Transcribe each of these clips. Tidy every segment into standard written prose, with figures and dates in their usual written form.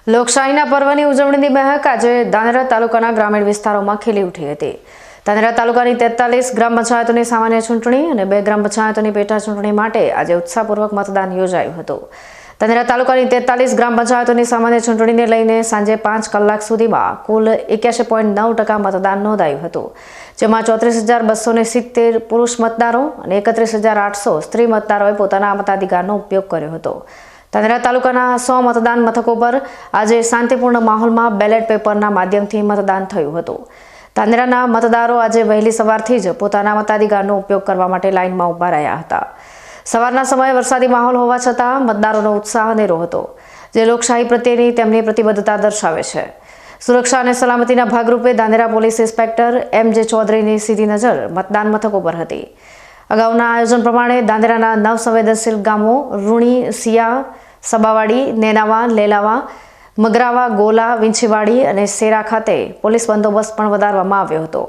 લોકશાહીના પર્વની ઉજવણીની મહેક આજે ધાનેરા તાલુકાના ગ્રામીણ વિસ્તારોમાં ખીલી ઉઠી હતી। ધાનેરા તાલુકાની 43 ગ્રામ પંચાયતોની સામાન્ય ચૂંટણી અને 2 ગ્રામ પંચાયતોની પેટા ચૂંટણી માટે આજે ઉત્સાહપૂર્વક મતદાન યોજાયું હતું। ધાનેરા તાલુકાની 43 ગ્રામ પંચાયતોની સામાન્ય ચૂંટણીને લઈને સાંજે 5 કલાક સુધીમાં કુલ 81.9% મતદાન નોંધાયું હતું, જેમાં 34,270 પુરુષ મતદારો અને 31,800 સ્ત્રી મતદારોએ પોતાના મતાધિકારનો ઉપયોગ કર્યો હતો। ધાનેરા તાલુકાના 100 મતદાન મથકો પર આજે શાંતિપૂર્ણ માહોલમાં બેલેટ પેપરના માધ્યમથી મતદાન થયું હતું। ધાનેરાના મતદારો આજે વહેલી સવારથી જ પોતાના મતાધિકારનો ઉપયોગ કરવા માટે લાઇનમાં ઊભા રહ્યા હતા। સવારના સમયે વરસાદી માહોલ હોવા છતાં મતદારોનો ઉત્સાહ અનેરો હતો, જે લોકશાહી પ્રત્યેની તેમની પ્રતિબદ્ધતા દર્શાવે છે। સુરક્ષા અને સલામતીના ભાગરૂપે ધાનેરા પોલીસ ઇન્સ્પેક્ટર MJ ચૌધરીની સીધી નજર મતદાન મથકો પર હતી। અગાઉના આયોજન પ્રમાણે ધાનેરાના 9 સંવેદનશીલ ગામો રૂણી, સિયા, સબાવાડી, નેનાવા, લેલાવા, મગરાવા, ગોલા, વિંછીવાડી અને સેરા ખાતે પોલીસ બંદોબસ્ત પણ વધારવામાં આવ્યો હતો।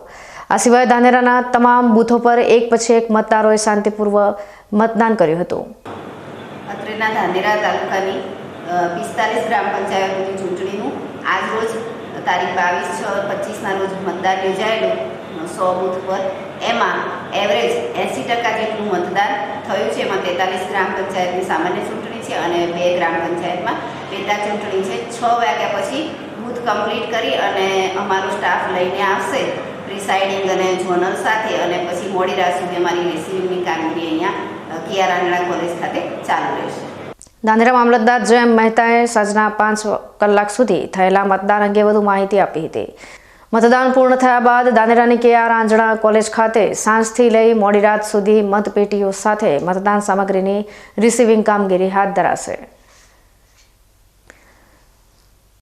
આ સિવાય ધાનેરાના તમામ બૂથો પર એક પછી એક મતદારોએ શાંતિપૂર્વક મતદાન કર્યું હતું। અત્રેના ધાનેરા તાલુકાની 45 ગ્રામ પંચાયતોની ચૂંટણીનું આજરોજ તારીખ 22/6/25ના રોજ મતદાન યોજાયેલું 100 બૂથ પર। એમાં એવરેજ 80% જેટલું મતદાન થયું છે। એમાં 43 ગ્રામ પંચાયતની સામાન્ય ચૂંટણી છે અને 2 ગ્રામ પંચાયતમાં પેટા ચૂંટણી છે। 6 વાગ્યા પછી બૂથ કમ્પ્લીટ કરી અને અમારો સ્ટાફ લઈને આવશે પ્રિસાઇડિંગ અને ઝોનલ સાથે, અને પછી મોડી રાત સુધી અમારી રિસીવિંગની કામગીરી અહીંયા KR આંગણા કોલેજ ખાતે ચાલુ રહેશે। ધાનેરા મામલતદાર JM મહેતાએ સાંજના 5 કલાક સુધી થયેલા મતદાન અંગે વધુ માહિતી આપી હતી। મતદાન પૂર્ણ થયા બાદ ધાનેરાની KR આંગણા કોલેજ ખાતે સાંજથી લઈ મોડી રાત સુધી મતપેટીઓ સાથે મતદાન સામગ્રીની રિસીવિંગ કામગીરી હાથ ધરાશે।